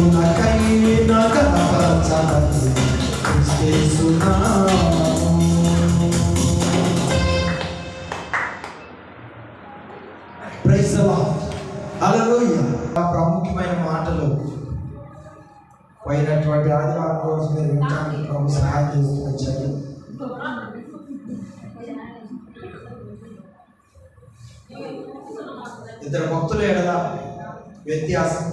పాపులకైనా కనపరచాలి క్రీస్తునామము. Praise the lord. Hallelujah. ప్రాముఖ్యమైన మాటలు పోయినటువంటి ఆదివారం రోజు మీరు వినడానికి ప్రభు సహాయం చేస్తూ వచ్చారు. ఇద్దరు భక్తుల ఎడల వ్యత్యాసం,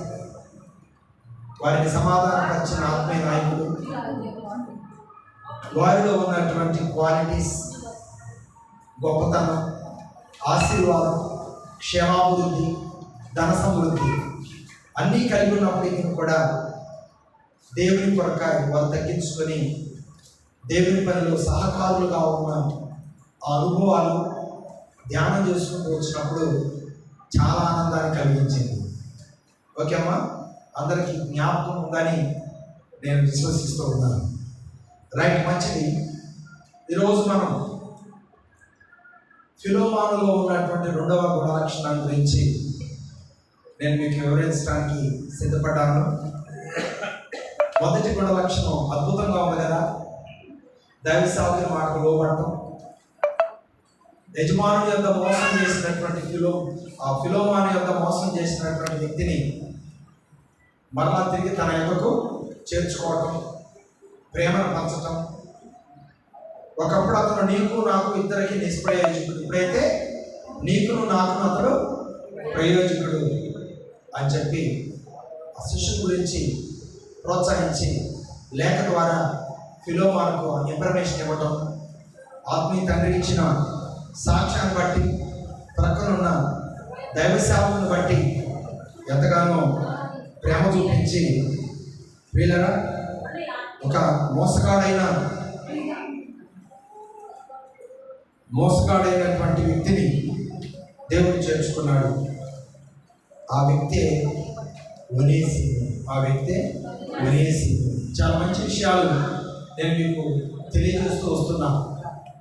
వారిని సమాధానపరిచిన ఆత్మీయ నాయకుడు, వారిలో ఉన్నటువంటి క్వాలిటీస్, గొప్పతనం, ఆశీర్వాదం, క్షేమాభివృద్ధి, ధన సమృద్ధి అన్నీ కలిగి ఉన్నప్పటికీ కూడా దేవుని కొరక వారు తగ్గించుకొని దేవుని పనిలో సహకారులుగా ఉన్న ఆ అనుభవాలు ధ్యానం చేసుకుంటూ వచ్చినప్పుడు చాలా ఆనందాన్ని కలిగించింది. ఓకే అమ్మా, అందరికీ జ్ఞాపకం ఉందని నేను విశ్వసిస్తూ ఉన్నాను. రైట్, మంచిది. ఈరోజు మనం ఫిలోమానులో ఉన్నటువంటి 2వ గుణలక్షణం గురించి నేను మీకు వివరించడానికి సిద్ధపడ్డాను. మొదటి గుణలక్షణం అద్భుతంగా ఉంది కదా, దైవ సేవకుని మాటకు లోబడటం. యజమానుడి యొక్క మోసం చేసినటువంటి ఫిలోమాను యొక్క మోసం చేసినటువంటి వ్యక్తిని మరలా తిరిగి తన యొక్కకు చేర్చుకోవటం, ప్రేమను పంచటం. ఒకప్పుడు అతను నీకు నాకు ఇద్దరికి నిష్ప్రయోజకుడు, ఇప్పుడైతే నీకును నాకును అతడు ప్రయోజకుడు అని చెప్పి ఆ శిష్యుల గురించి ప్రోత్సహించి లేఖ ద్వారా ఫిలోమానుకు ఇన్ఫర్మేషన్ ఇవ్వటం, ఆత్మీయ తండ్రి ఇచ్చిన సాక్ష్యాన్ని బట్టి, ప్రక్కనున్న దైవ సేవకుని బట్టి ఎంతగానో ప్రేమ చూపించి వీళ్ళరా ఒక మోసగాడైనటువంటి వ్యక్తిని దేవుడు చేర్చుకున్నాడు. ఆ వ్యక్తే ఒనేసిము. చాలా మంచి విషయాలు నేను మీకు తెలియజేస్తూ వస్తున్నా.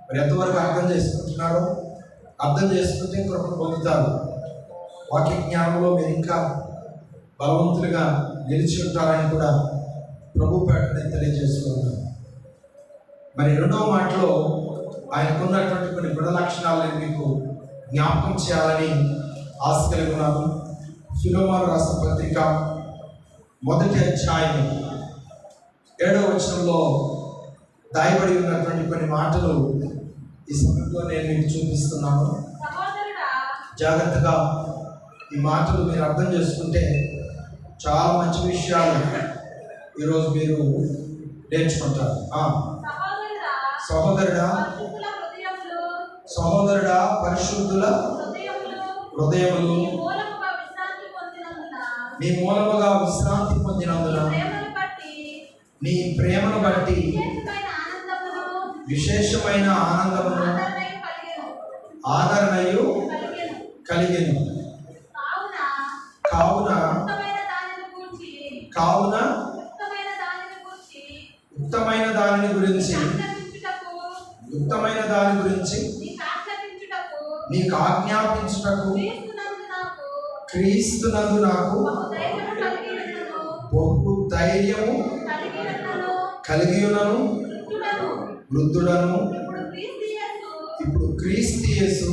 మరి ఎంతవరకు అర్థం చేసుకుంటున్నారో, అర్థం చేసుకుంటే కృపను పొందుతారు. వాక్య జ్ఞానంలో మీరు ఇంకా బలవంతులుగా నిలిచి ఉంటారని కూడా ప్రభు పేట నేను తెలియజేస్తున్నాను. మరి 2వ మాటలో ఆయనకున్నటువంటి కొన్ని గుణ లక్షణాలు నేను మీకు జ్ఞాపకం చేయాలని ఆశ కలిగి ఉన్నాను. ఫిలోమాను రాసిన పత్రిక 1వ అధ్యాయం 7వ వచనంలో దాయబడి ఉన్నటువంటి కొన్ని మాటలు ఈ సమయంలో నేను మీకు చూపిస్తున్నాను. జాగ్రత్తగా ఈ మాటలు మీరు అర్థం చేసుకుంటే చాలా మంచి విషయాలు ఈరోజు మీరు నేర్చుకుంటారు. సహోదరుడా, పరిశుద్ధుల హృదయములు నీ మూలముగా విశ్రాంతి పొందినందున నీ ప్రేమను బట్టి విశేషమైన ఆనందమును ఆదరణయు కలిగెను. కావున ఉత్తమైన దానిని గురించి నీకు ఆజ్ఞాపించుటకు క్రీస్తునందు నాకు బహు ధైర్యము కలిగి ఉన్నను. వృద్ధుడను ఇప్పుడు క్రీస్తు యేసు